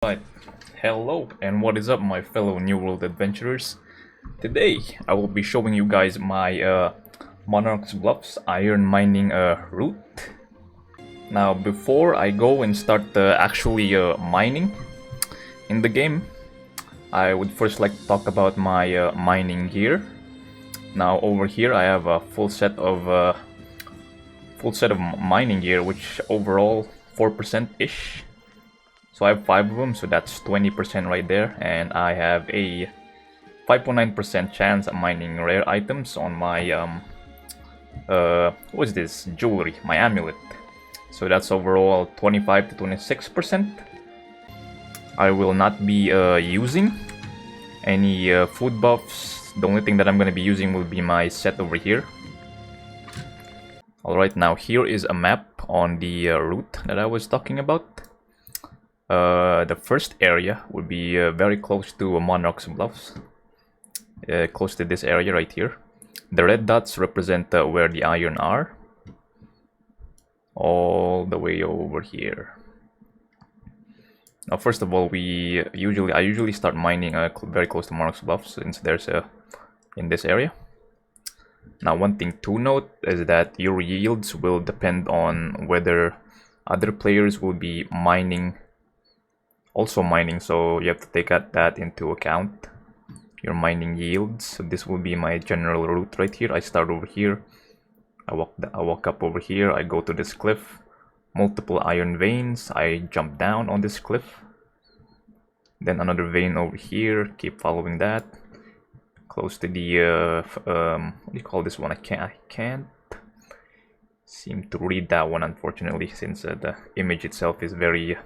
Right, hello and what is up my fellow New World adventurers. Today I will be showing you guys my Monarch's Bluffs iron mining route. Now before I go and start actually mining in the game, I would first like to talk about my mining gear. Now over here I have a full set of mining gear, which overall 4%-ish. So I have 5 of them, so that's 20% right there, and I have a 5.9% chance at mining rare items on my what's this? Jewelry, my amulet. So that's overall 25 to 26%. I will not be using any food buffs. The only thing that I'm going to be using will be my set over here. Alright, now here is a map on the route that I was talking about. The first area would be very close to Monarch's Bluffs, close to this area right here. The red dots represent where the iron are, all the way over here. Now, first of all, I usually start mining very close to Monarch's Bluffs, since there's in this area. Now, one thing to note is that your yields will depend on whether other players will be also mining, so you have to take that into account, your mining yields. So this will be my general route right here. I start over here, I walk up over here, I go to this cliff, multiple iron veins, I jump down on this cliff, then another vein over here, keep following that, close to the what do you call this one? I can't seem to read that one, unfortunately, since the image itself is very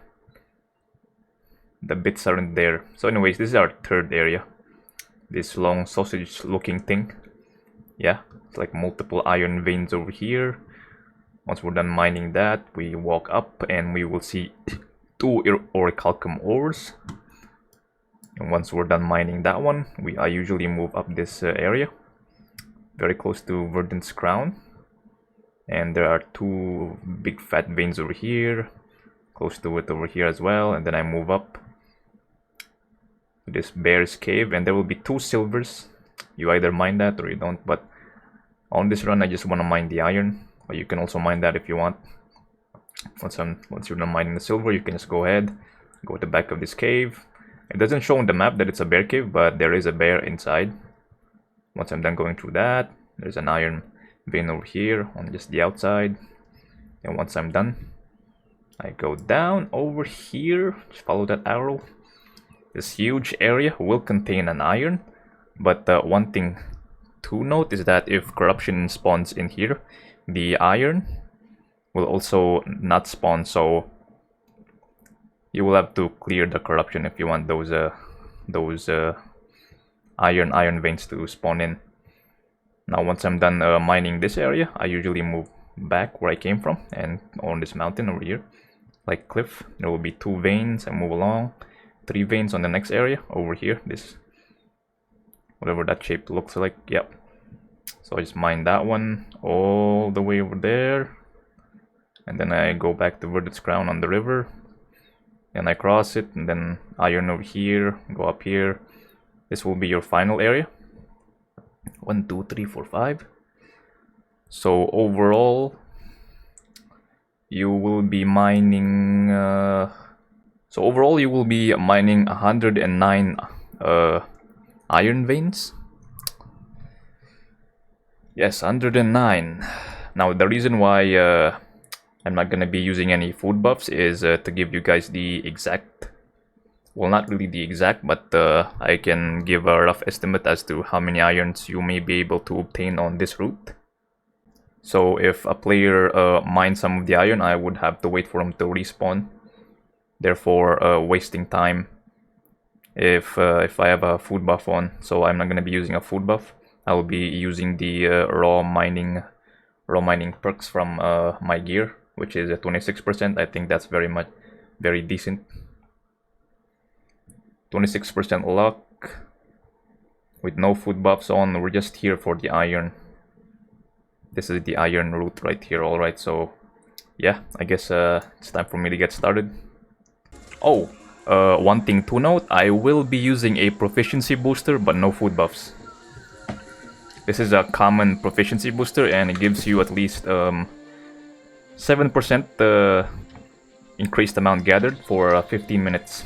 the bits aren't there. So anyways, this is our third area. This long sausage looking thing. Yeah, it's like multiple iron veins over here. Once we're done mining that, we walk up and we will see 2 orichalcum ores. And once we're done mining that one, I usually move up this area, very close to Verdant's Crown. And there are 2 big fat veins over here, close to it over here as well. And then I move up this bear's cave, and there will be 2 silvers. You either mine that or you don't, but on this run I just want to mine the iron, but you can also mine that if you want. Once you're done mining the silver, you can just go ahead, go to the back of this cave. It doesn't show on the map that it's a bear cave, but there is a bear inside. Once I'm done going through that, there's an iron vein over here on just the outside. And once I'm done, I go down over here, just follow that arrow. This huge area will contain an iron, but one thing to note is that if corruption spawns in here, the iron will also not spawn, so you will have to clear the corruption if you want those iron veins to spawn in. Now once I'm done mining this area, I usually move back where I came from, and on this mountain over here, like cliff, there will be 2 veins. I move along, 3 veins on the next area over here, this whatever that shape looks like. Yep. So I just mine that one all the way over there, and then I go back to Verdant's Crown on the river, and I cross it, and then iron over here, go up here. This will be your final area. 1 2 3 4 5. So overall you will be mining 109 iron veins. Yes, 109. Now the reason why I'm not gonna be using any food buffs is to give you guys the exact, well, not really the exact, but I can give a rough estimate as to how many irons you may be able to obtain on this route. So if a player mines some of the iron, I would have to wait for them to respawn, therefore wasting time if I have a food buff on. So I'm not going to be using a food buff. I will be using the raw mining perks from my gear, which is 26%. I think that's very decent. 26% luck with no food buffs on. We're just here for the iron. This is the iron route right here. Alright, so yeah, I guess it's time for me to get started. Oh, One thing to note, I will be using a proficiency booster, but no food buffs. This is a common proficiency booster, and it gives you at least 7% increased amount gathered for 15 minutes.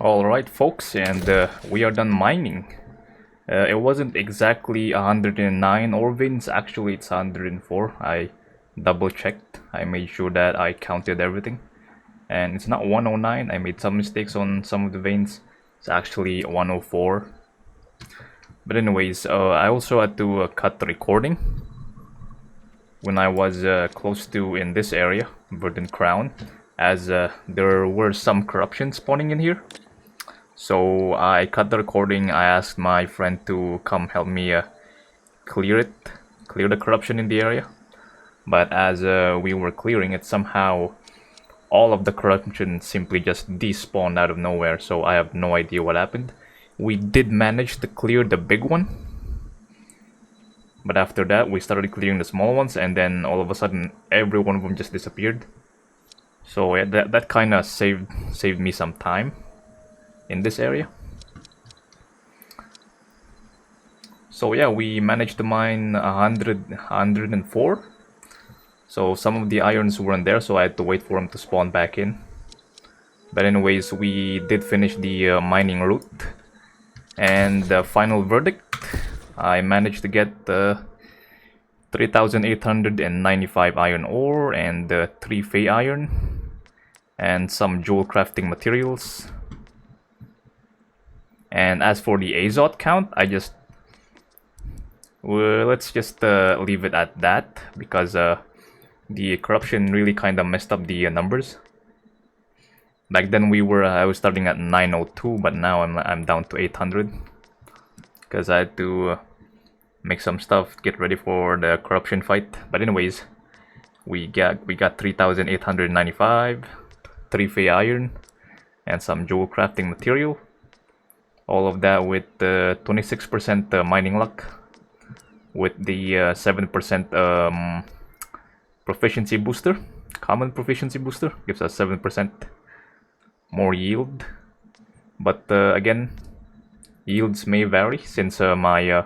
Alright folks, and we are done mining. It wasn't exactly 109 ore veins, actually it's 104. I double checked, I made sure that I counted everything. And it's not 109, I made some mistakes on some of the veins. It's actually 104. But anyways, I also had to cut the recording when I was close to in this area, Verdant Crown, as there were some corruption spawning in here. So I cut the recording. I asked my friend to come help me clear the corruption in the area. But as we were clearing it, somehow all of the corruption simply just despawned out of nowhere. So I have no idea what happened. We did manage to clear the big one, but after that we started clearing the small ones, and then all of a sudden every one of them just disappeared. So yeah, that kind of saved me some time in this area. So yeah, we managed to mine 104. So some of the irons weren't there, so I had to wait for them to spawn back in. But anyways, we did finish the mining route. And the final verdict, I managed to get 3,895 iron ore and 3 Fey iron and some jewel crafting materials. And as for the azot count, let's just leave it at that, because the corruption really kind of messed up the numbers. Back then I was starting at 902, but now I'm down to 800 because I had to make some stuff, get ready for the corruption fight. But anyways, we got 3,895, 3 Fey iron, and some jewel crafting material. All of that with 26% mining luck, with the 7% proficiency booster. Common proficiency booster gives us 7% more yield, but again, yields may vary since my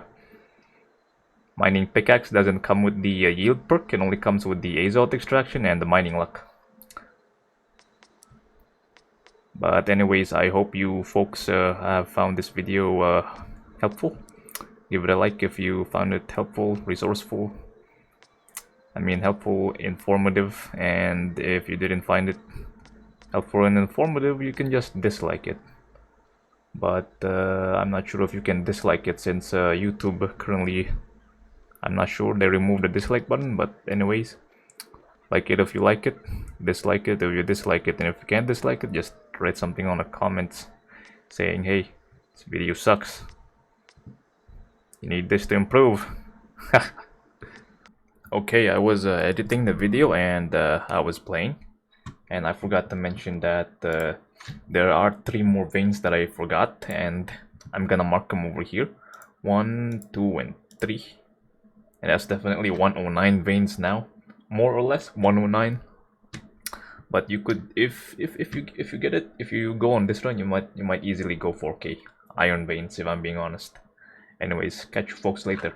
mining pickaxe doesn't come with the yield perk. It only comes with the azot extraction and the mining luck. But anyways, I hope you folks have found this video helpful. Give it a like if you found it helpful, resourceful. I mean helpful, informative, and if you didn't find it helpful and informative, you can just dislike it. But I'm not sure if you can dislike it, since YouTube currently, I'm not sure, they removed the dislike button. But anyways, like it if you like it, dislike it if you dislike it, and if you can't dislike it, just write something on the comments saying, hey, this video sucks. You need this to improve. Okay, I was editing the video and I was playing, and I forgot to mention that there are 3 more veins that I forgot, and I'm gonna mark them over here. 1, 2, and 3. And that's definitely 109 veins now, more or less 109. But you could, if you get it, if you go on this run, you might easily go 4K iron veins, if I'm being honest. Anyways, catch you folks later.